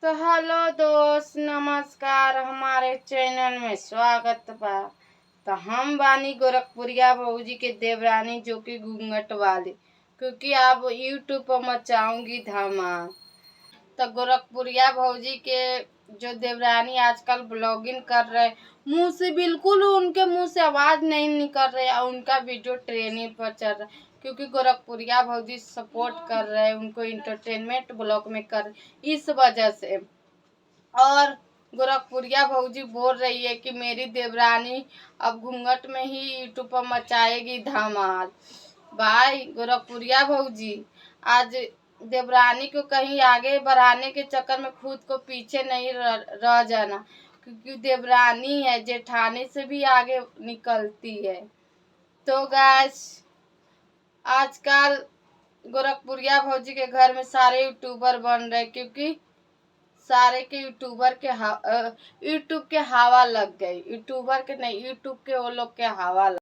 तो हेलो दोस्त, नमस्कार। हमारे चैनल में स्वागत बा। तो हम बानी गोरखपुरिया भौजी के देवरानी, जो कि घूंघट वाली, क्योंकि आप यूट्यूब पर मचाऊंगी धमाल। तो गोरखपुरिया भौजी के जो देवरानी आजकल ब्लॉगिंग कर रहे, मुंह से बिल्कुल उनके मुंह से आवाज नहीं निकल रही और उनका वीडियो ट्रेनिंग पर चल रहा है, क्योंकि गोरखपुरिया भौजी सपोर्ट कर रहे हैं उनको, इंटरटेनमेंट ब्लॉग में कर इस वजह से। और गोरखपुरिया भौजी बोल रही है कि मेरी देवरानी अब घूंघट में ही यूट्यूब पर मचाएगी धमाल। भाई गोरखपुरिया भौजी, आज देवरानी को कहीं आगे बढ़ाने के चक्कर में खुद को पीछे नहीं रह जाना, क्योंकि देवरानी है, जेठानी से भी आगे निकलती है। तो गाइस, आजकल गोरखपुरिया भौजी के घर में सारे यूट्यूबर बन रहे, क्योंकि सारे के यूट्यूबर के यूट्यूब के हवा लग गई। यूट्यूबर के नहीं, यूट्यूब के वो लोग के हवा लग